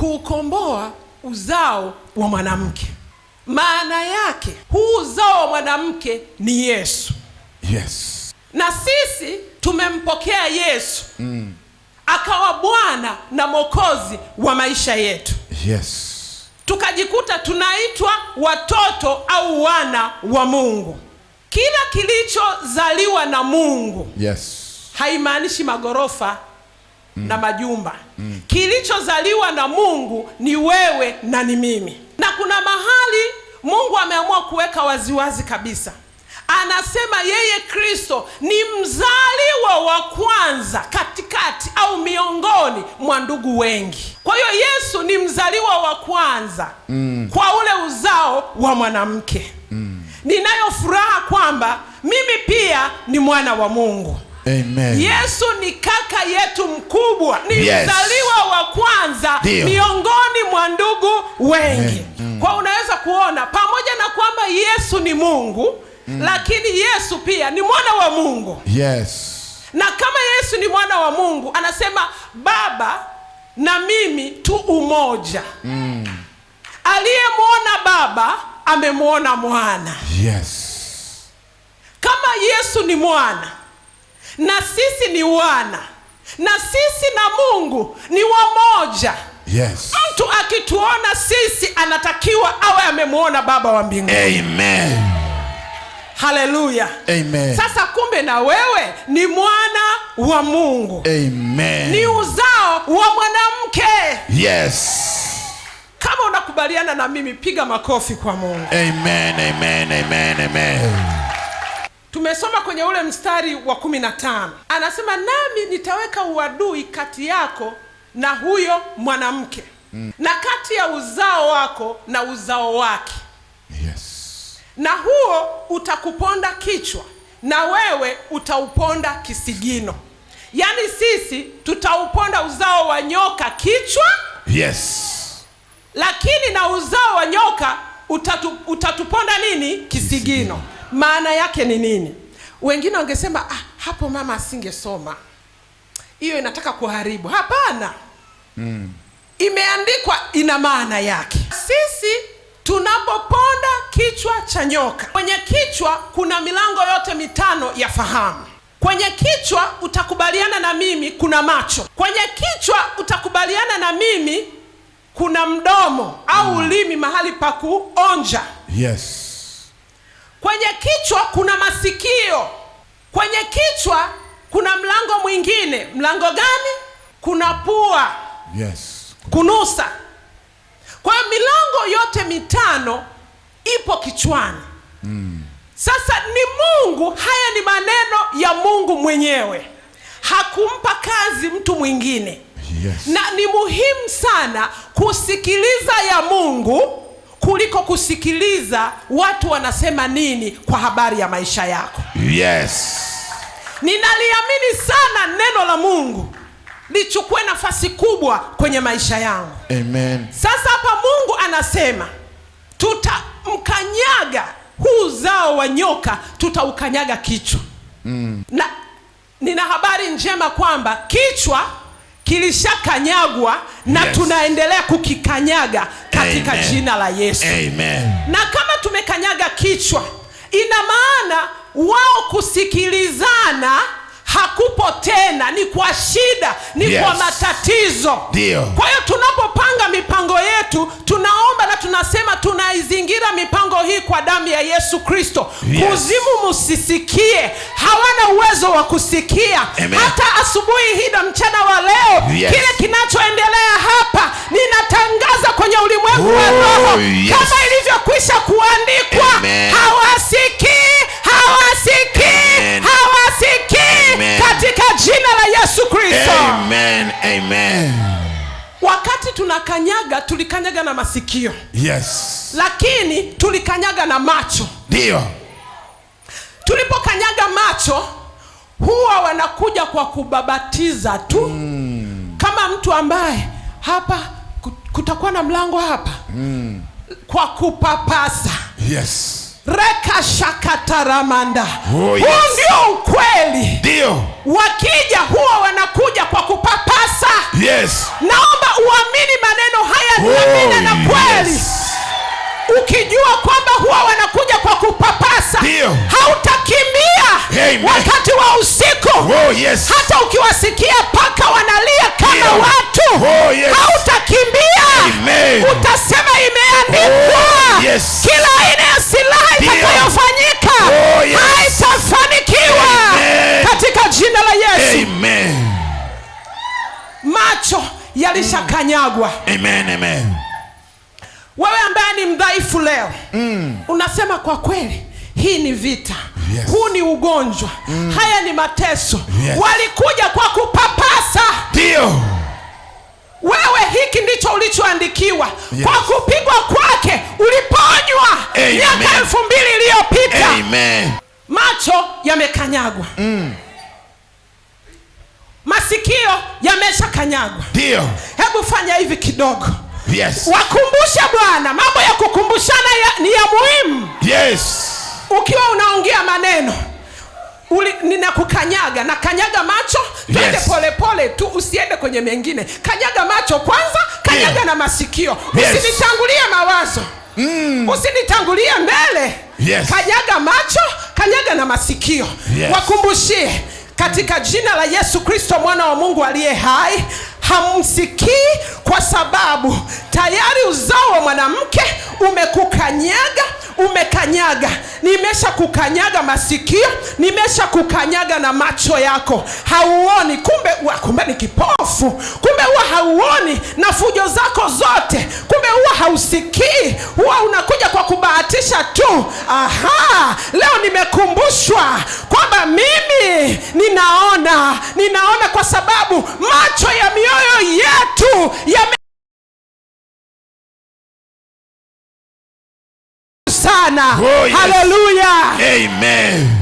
kuukomboa uzao wa mwanamke. Maana yake huu uzao wa mwanamke ni Yesu. Yes. Na sisi tumempokea Yesu. Akawa Bwana na Mwokozi wa maisha yetu. Yes. Tukajikuta tunaitwa watoto au wana wa Mungu. Kila kilichozaliwa na Mungu, yes, haimaanishi magorofa na majumba. Kilichozaliwa na Mungu ni wewe na ni mimi. Na kuna mahali Mungu ameamua kuweka waziwazi kabisa. Anasema yeye Kristo ni mzaliwa wa kwanza katikati au miongoni mwa ndugu wengi. Kwa hiyo Yesu ni mzaliwa wa kwanza kwa ule uzao wa mwanamke. Ninayo furaha kwamba mimi pia ni mwana wa Mungu. Amen. Yesu ni kaka yetu mkubwa, ni mzaliwa wa kwanza Dio, miongoni mwa ndugu wengi. Kwa unaweza kuona pamoja na kwamba Yesu ni Mungu, lakini Yesu pia ni mwana wa Mungu. Yes. Na kama Yesu ni mwana wa Mungu, anasema Baba na mimi tu umoja. Aliyemwona Baba amemwona Mwana. Yes. Kama Yesu ni mwana na sisi ni wana, na sisi na Mungu ni wamoja. Yes. Mtu akituona sisi anatakiwa awe amemwona Baba wa mbinguni. Amen. Haleluya. Amen. Sasa kumbe na wewe ni mwana wa Mungu. Amen. Ni uzao wa mwanamke. Yes. Kama unakubaliana na mimi, piga makofi kwa Mungu. Amen, amen, amen, amen. Tumesoma kwenye ule mstari wa 15. Anasema nami nitaweka uadui kati yako na huyo mwanamke, na kati ya uzao wako na uzao wake. Yes. Na huo utakuponda kichwa na wewe utauponda kisigino. Yaani sisi tutauponda uzao wa nyoka kichwa. Yes. Lakini na uzao wa nyoka utatuponda nini? Kisigino. Maana yake ni nini? Wengine wangesema hapo mama asingesoma, hiyo inataka kuharibu. Hapana. Imeandikwa, ina maana yake. Sisi tunapoponda kichwa cha nyoka, kwenye kichwa kuna milango yote mitano ya fahamu. Kwenye kichwa utakubaliana na mimi kuna macho. Kwenye kichwa utakubaliana na mimi kuna mdomo au ulimi, mahali pa kuonja. Yes. Kwenye kichwa kuna masikio. Kwenye kichwa kuna mlango mwingine. Mlango gani? Kuna pua. Yes. Kunusa. Kwa hiyo milango yote mitano ipo kichwani. Sasa ni Mungu, haya ni maneno ya Mungu mwenyewe. Hakumpa kazi mtu mwingine. Yes. Na ni muhimu sana kusikiliza ya Mungu kuliko kusikiliza watu wanasema nini kwa habari ya maisha yako. Yes. Ninaliamini sana neno la Mungu lichukue nafasi kubwa kwenye maisha yangu. Amen. Sasa hapa Mungu anasema tutamkanyaga huu uzao wa nyoka, tutaukanyaga kichwa. Na nina habari njema kwamba kichwa kilishakanyagwa na tunaendelea kukikanyaga katika jina la Yesu. Amen. Na kama tumekanyaga kichwa, ina maana wao kusikilizana hakupo tena, ni kwa shida, ni kwa matatizo. Dio. Kwa hiyo tunapopanga mipango yetu, tunaomba na tunasema tunaizingira mipango hii kwa damu ya Yesu Kristo. Kuzimu msisikie, hawana uwezo wa kusikia. Hata asubuhi hii na mchana wa leo, kile kinachoendelea hapa ninatangaza kwenye ulimwengu wa roho, kama ilivyokwisha kuandikwa. Hawasikii, hawasikii, hawasikii katika jina la Yesu Kristo. Amen, amen. Wakati tunakanyaga, tulikanyaga na masikio. Yes. Lakini tulikanyaga na macho. Ndio. Tulipokanyaga macho, huwa wanakuja kwa kubabatiza tu. Kama mtu ambaye hapa kutakuwa na mlango hapa. Kwa kupapasa. Yes. Reka shakataramanda. Oh, yes. Huu ndio ukweli. Ndio. Wakija huwa wanakuja kwa kupapasa. Yes. Naomba uamini maneno haya amina na kweli. Ukijua kwamba huwa wanakuja kwa kupapasa, hautakimbia wakati wa usiku. Hata ukiwasikia paka wanalia kama watu, hautakimbia. Utasema imeandikwa, kila aina ya silaha itakayofanyika haitafanikiwa katika jina la Yesu. Macho yalishakanyagwa. Wewe ambaye ni mdhaifu leo, unasema kwa kweli hii ni vita, huu ni ugonjwa, haya ni mateso. Walikuja kwa kupapasa. Wewe hiki ndicho ulichoandikiwa. Kwa kupigwa kwake uliponywa miaka 2000 iliyopita. Macho yamekanyagwa. Masikio yameshakanyagwa. Hebu fanya hivi kidogo. Wakumbushe Bwana. Mambo ya kukumbushana ni ya muhimu. Ukiwa unaongea maneno, ninakukanyaga na kanyaga macho. Twende pole pole tu, usiende kwenye mengine. Kanyaga macho kwanza, kanyaga na masikio. Usinitangulie mawazo, usinitangulie mbele. Kanyaga macho, kanyaga na masikio. Wakumbushie katika jina la Yesu Kristo mwana wa Mungu aliye hai. Hamsikii kwa sababu tayari uzao wa mwanamke umekukanyaga, umekanyaga. Nimesha kukanyaga masikio, nimesha kukanyaga na macho yako. Hauoni, kumbe ni kipofu. Kumbe huwa hauoni na fujo zako zote. Kumbe huwa hausikii, huwa unakuja kwa kubahatisha tu. Aha, leo nimekumbushwa kwamba mimi ninaona kwa sababu macho ya mioyo yetu sana. Haleluya. Amen.